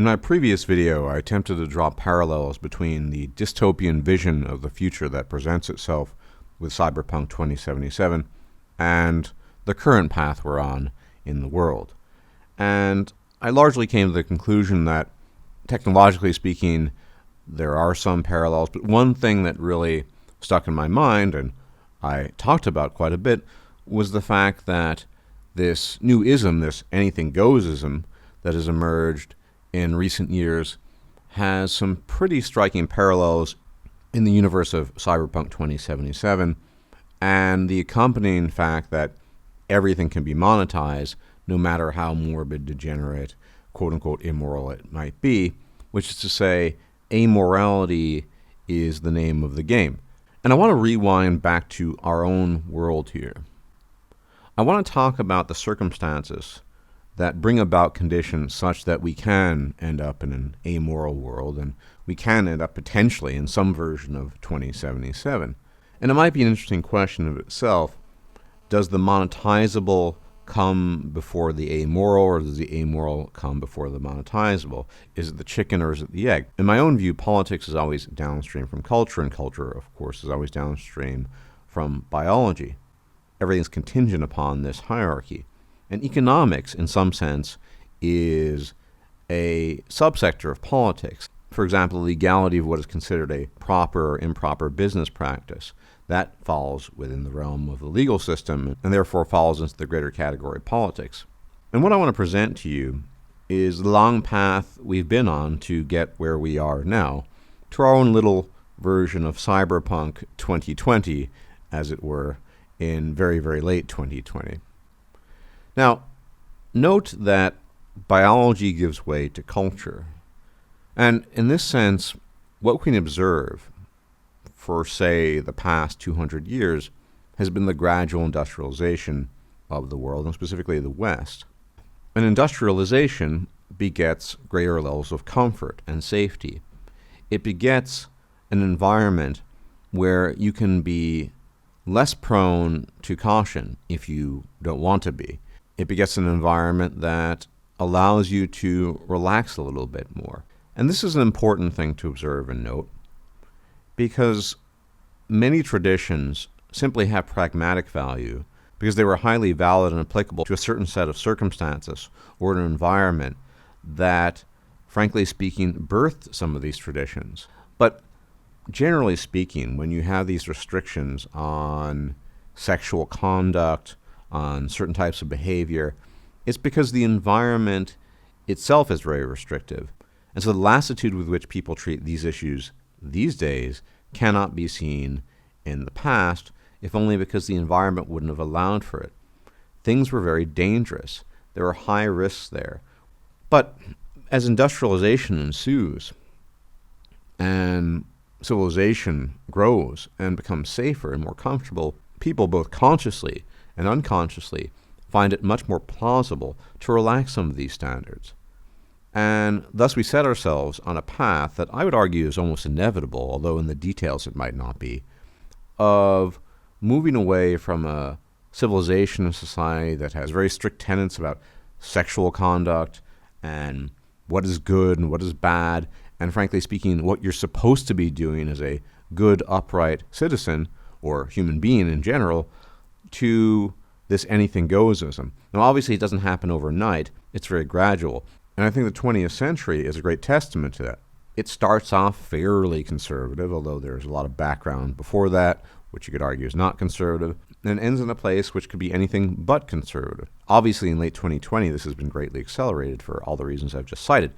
In my previous video, I attempted to draw parallels between the dystopian vision of the future that presents itself with Cyberpunk 2077 and the current path we're on in the world. And I largely came to the conclusion that, technologically speaking, there are some parallels, but one thing that really stuck in my mind, and I talked about quite a bit, was the fact that this new ism, this anything goes-ism that has emerged in recent years, has some pretty striking parallels in the universe of Cyberpunk 2077 and the accompanying fact that everything can be monetized no matter how morbid, degenerate, quote-unquote immoral it might be, which is to say, amorality is the name of the game. And I want to rewind back to our own world here. I want to talk about the circumstances that bring about conditions such that we can end up in an amoral world, and we can end up potentially in some version of 2077. And it might be an interesting question of itself. Does the monetizable come before the amoral, or does the amoral come before the monetizable? Is it the chicken or is it the egg? In my own view, politics is always downstream from culture, and culture, of course, is always downstream from biology. Everything's contingent upon this hierarchy. And economics, in some sense, is a subsector of politics. For example, the legality of what is considered a proper or improper business practice. That falls within the realm of the legal system and therefore falls into the greater category of politics. And what I want to present to you is the long path we've been on to get where we are now, to our own little version of Cyberpunk 2020, as it were, in very, very late 2020. Now, note that biology gives way to culture. And in this sense, what we can observe for, say, the past 200 years has been the gradual industrialization of the world, and specifically the West. And industrialization begets greater levels of comfort and safety. It begets an environment where you can be less prone to caution if you don't want to be. It begets an environment that allows you to relax a little bit more. And this is an important thing to observe and note, because many traditions simply have pragmatic value because they were highly valid and applicable to a certain set of circumstances or an environment that, frankly speaking, birthed some of these traditions. But generally speaking, when you have these restrictions on sexual conduct, on certain types of behavior, it's because the environment itself is very restrictive. And so the lassitude with which people treat these issues these days cannot be seen in the past, if only because the environment wouldn't have allowed for it. Things were very dangerous. There were high risks there. But as industrialization ensues and civilization grows and becomes safer and more comfortable, people both consciously and unconsciously find it much more plausible to relax some of these standards. And thus we set ourselves on a path that I would argue is almost inevitable, although in the details it might not be, of moving away from a civilization and society that has very strict tenets about sexual conduct and what is good and what is bad, and frankly speaking, what you're supposed to be doing as a good, upright citizen, or human being in general, to this anything-goesism. Now, obviously, it doesn't happen overnight. It's very gradual. And I think the 20th century is a great testament to that. It starts off fairly conservative, although there's a lot of background before that, which you could argue is not conservative, and ends in a place which could be anything but conservative. Obviously, in late 2020, this has been greatly accelerated for all the reasons I've just cited.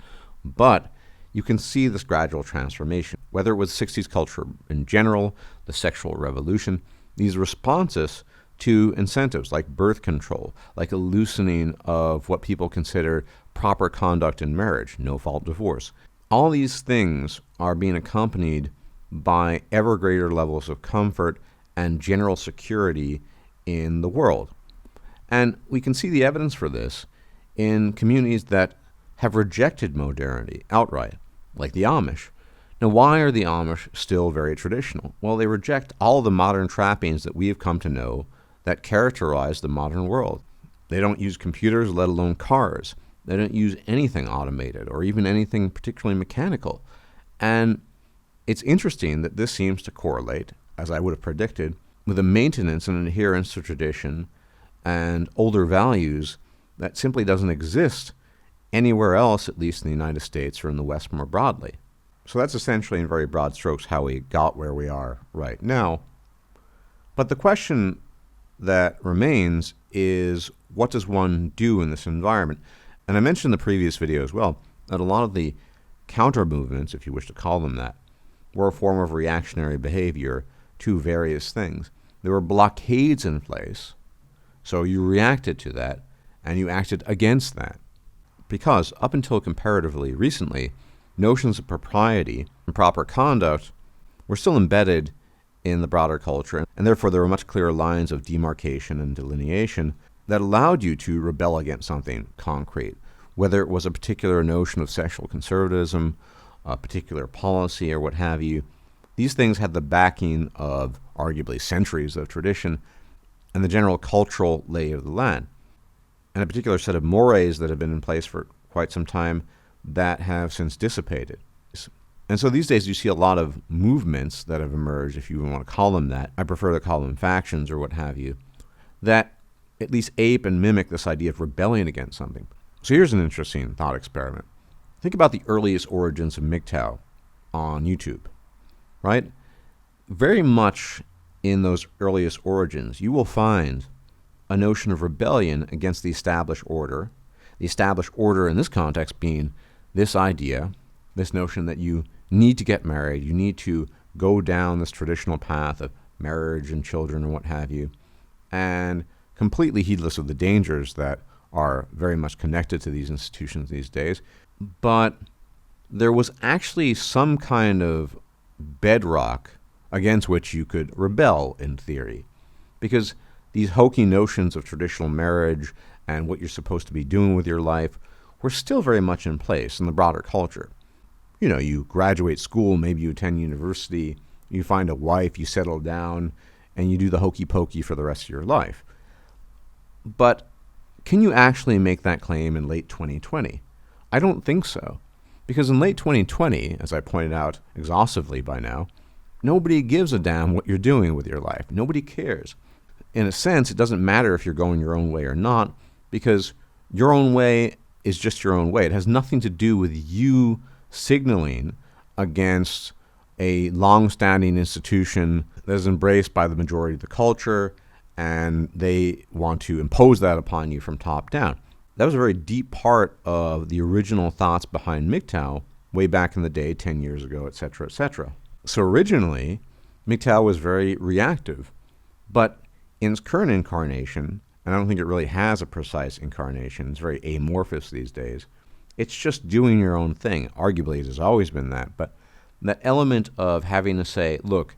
But you can see this gradual transformation, whether it was 60s culture in general, the sexual revolution, these responses to incentives like birth control, like a loosening of what people consider proper conduct in marriage, no-fault divorce. All these things are being accompanied by ever greater levels of comfort and general security in the world. And we can see the evidence for this in communities that have rejected modernity outright, like the Amish. Now, why are the Amish still very traditional? Well, they reject all the modern trappings that we have come to know that characterize the modern world. They don't use computers, let alone cars. They don't use anything automated or even anything particularly mechanical. And it's interesting that this seems to correlate, as I would have predicted, with a maintenance and adherence to tradition and older values that simply doesn't exist anywhere else, at least in the United States or in the West more broadly. So that's essentially, in very broad strokes, how we got where we are right now. But the question that remains is, what does one do in this environment? And I mentioned in the previous video as well that a lot of the counter movements, if you wish to call them that, were a form of reactionary behavior to various things. There were blockades in place, so you reacted to that and you acted against that. Because up until comparatively recently, notions of propriety and proper conduct were still embedded in the broader culture, and therefore there were much clearer lines of demarcation and delineation that allowed you to rebel against something concrete, whether it was a particular notion of sexual conservatism, a particular policy, or what have you. These things had the backing of arguably centuries of tradition and the general cultural lay of the land, and a particular set of mores that have been in place for quite some time that have since dissipated. And so these days you see a lot of movements that have emerged, if you even want to call them that. I prefer to call them factions or what have you, that at least ape and mimic this idea of rebelling against something. So here's an interesting thought experiment. Think about the earliest origins of MGTOW on YouTube, right? Very much in those earliest origins, you will find a notion of rebellion against the established order in this context being this idea, this notion that you need to get married, you need to go down this traditional path of marriage and children and what have you, and completely heedless of the dangers that are very much connected to these institutions these days. But there was actually some kind of bedrock against which you could rebel in theory, because these hokey notions of traditional marriage and what you're supposed to be doing with your life were still very much in place in the broader culture. You know, you graduate school, maybe you attend university, you find a wife, you settle down, and you do the hokey pokey for the rest of your life. But can you actually make that claim in late 2020? I don't think so. Because in late 2020, as I pointed out exhaustively by now, nobody gives a damn what you're doing with your life. Nobody cares. In a sense, it doesn't matter if you're going your own way or not, because your own way is just your own way. It has nothing to do with you signaling against a long-standing institution that is embraced by the majority of the culture, and they want to impose that upon you from top down. That was a very deep part of the original thoughts behind MGTOW way back in the day, 10 years ago, etc., etc. So originally, MGTOW was very reactive, but in its current incarnation, and I don't think it really has a precise incarnation, it's very amorphous these days, it's just doing your own thing. Arguably, it has always been that, but that element of having to say, look,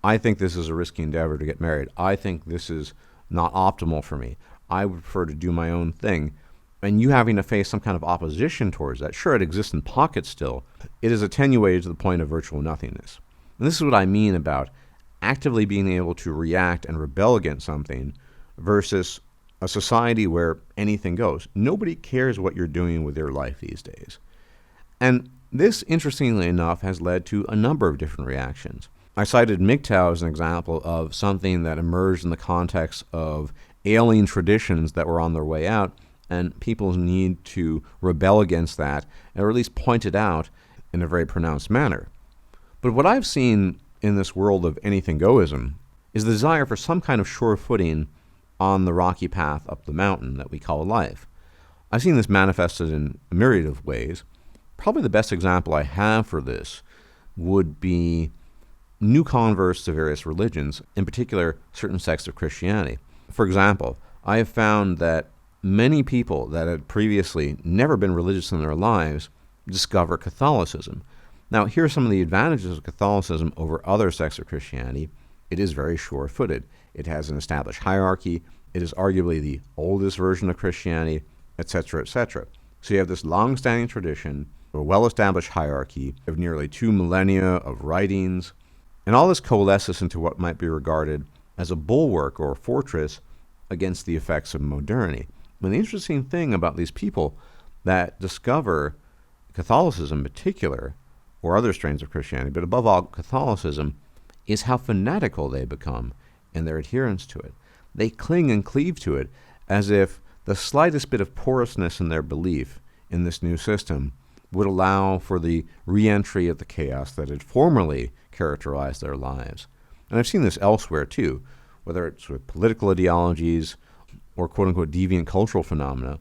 I think this is a risky endeavor to get married. I think this is not optimal for me. I would prefer to do my own thing. And you having to face some kind of opposition towards that. Sure, it exists in pockets still. It is attenuated to the point of virtual nothingness. And this is what I mean about actively being able to react and rebel against something versus a society where anything goes. Nobody cares what you're doing with your life these days. And this, interestingly enough, has led to a number of different reactions. I cited MGTOW as an example of something that emerged in the context of alien traditions that were on their way out, and people's need to rebel against that, or at least point it out in a very pronounced manner. But what I've seen in this world of anything-goism is the desire for some kind of sure footing on the rocky path up the mountain that we call life. I've seen this manifested in a myriad of ways. Probably the best example I have for this would be new converts to various religions, in particular certain sects of Christianity. For example, I have found that many people that had previously never been religious in their lives discover Catholicism. Now, here are some of the advantages of Catholicism over other sects of Christianity. It is very sure-footed. It has an established hierarchy. It is arguably the oldest version of Christianity, etc., etc. So you have this long-standing tradition, a well-established hierarchy of nearly 2 millennia of writings, and all this coalesces into what might be regarded as a bulwark or fortress against the effects of modernity. And the interesting thing about these people that discover Catholicism in particular, or other strains of Christianity, but above all Catholicism, is how fanatical they become in their adherence to it. They cling and cleave to it as if the slightest bit of porousness in their belief in this new system would allow for the re-entry of the chaos that had formerly characterized their lives. And I've seen this elsewhere too, whether it's with political ideologies or quote-unquote deviant cultural phenomena.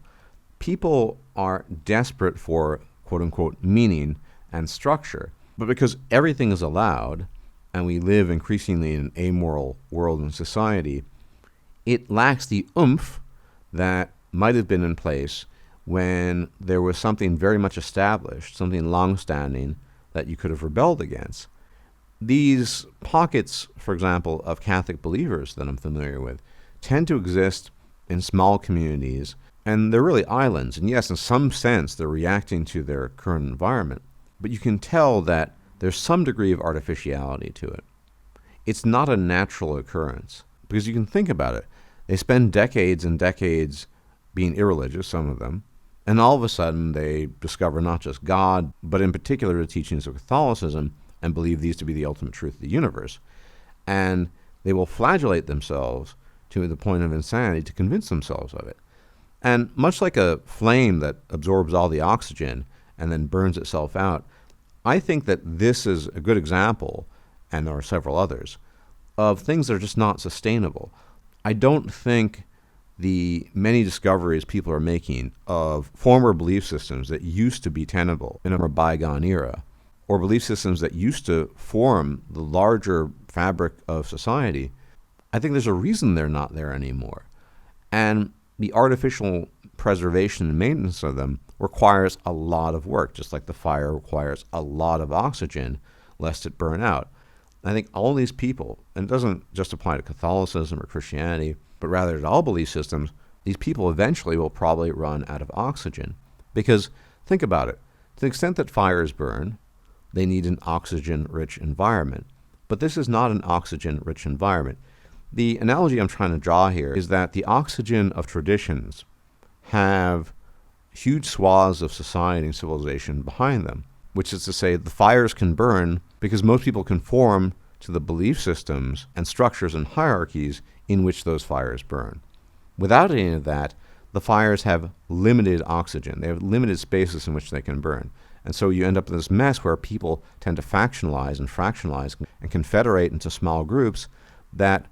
People are desperate for quote-unquote meaning and structure, but because everything is allowed and we live increasingly in an amoral world and society, it lacks the oomph that might have been in place when there was something very much established, something long-standing that you could have rebelled against. These pockets, for example, of Catholic believers that I'm familiar with tend to exist in small communities, and they're really islands. And yes, in some sense, they're reacting to their current environment, but you can tell that there's some degree of artificiality to it. It's not a natural occurrence, because you can think about it. They spend decades and decades being irreligious, some of them, and all of a sudden they discover not just God, but in particular the teachings of Catholicism, and believe these to be the ultimate truth of the universe. And they will flagellate themselves to the point of insanity to convince themselves of it. And much like a flame that absorbs all the oxygen and then burns itself out, I think that this is a good example, and there are several others, of things that are just not sustainable. I don't think the many discoveries people are making of former belief systems that used to be tenable in a more bygone era, or belief systems that used to form the larger fabric of society, I think there's a reason they're not there anymore. And the artificial preservation and maintenance of them requires a lot of work, just like the fire requires a lot of oxygen lest it burn out. I think all these people, and it doesn't just apply to Catholicism or Christianity, but rather to all belief systems, these people eventually will probably run out of oxygen. Because think about it, to the extent that fires burn, they need an oxygen-rich environment. But this is not an oxygen-rich environment. The analogy I'm trying to draw here is that the oxygen of traditions have huge swaths of society and civilization behind them, which is to say the fires can burn because most people conform to the belief systems and structures and hierarchies in which those fires burn. Without any of that, the fires have limited oxygen. They have limited spaces in which they can burn. And so you end up with this mess where people tend to factionalize and fractionalize and confederate into small groups that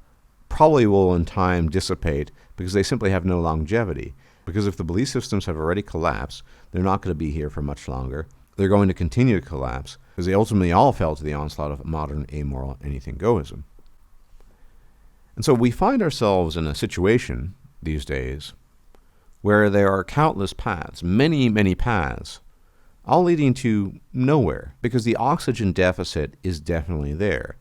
probably will in time dissipate because they simply have no longevity. Because if the belief systems have already collapsed, they're not going to be here for much longer. They're going to continue to collapse because they ultimately all fell to the onslaught of modern amoral anything-goism. And so we find ourselves in a situation these days where there are countless paths, many, many paths, all leading to nowhere because the oxygen deficit is definitely there,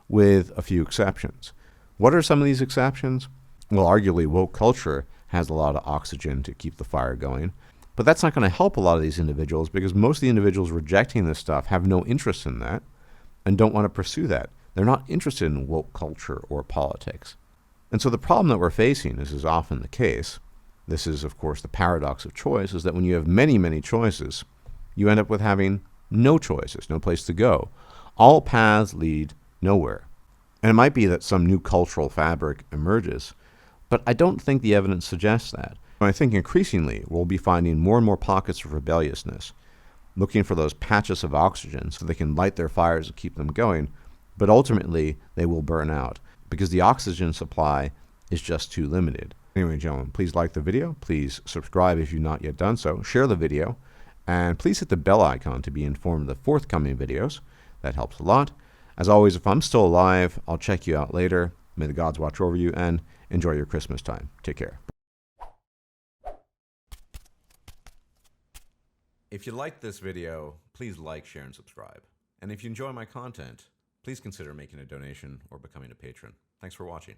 with a few exceptions. What are some of these exceptions? Well, arguably woke culture has a lot of oxygen to keep the fire going, but that's not going to help a lot of these individuals because most of the individuals rejecting this stuff have no interest in that and don't want to pursue that. They're not interested in woke culture or politics. And so the problem that we're facing, as is often the case, this is of course the paradox of choice, is that when you have many, many choices, you end up with having no choices, no place to go. All paths lead nowhere. And it might be that some new cultural fabric emerges, but I don't think the evidence suggests that. I think increasingly we'll be finding more and more pockets of rebelliousness, looking for those patches of oxygen so they can light their fires and keep them going, but ultimately they will burn out because the oxygen supply is just too limited. Anyway, gentlemen, please like the video. Please subscribe if you've not yet done so. Share the video. And please hit the bell icon to be informed of the forthcoming videos. That helps a lot. As always, if I'm still alive, I'll check you out later. May the gods watch over you and enjoy your Christmas time. Take care. If you liked this video, please like, share, and subscribe. And if you enjoy my content, please consider making a donation or becoming a patron. Thanks for watching.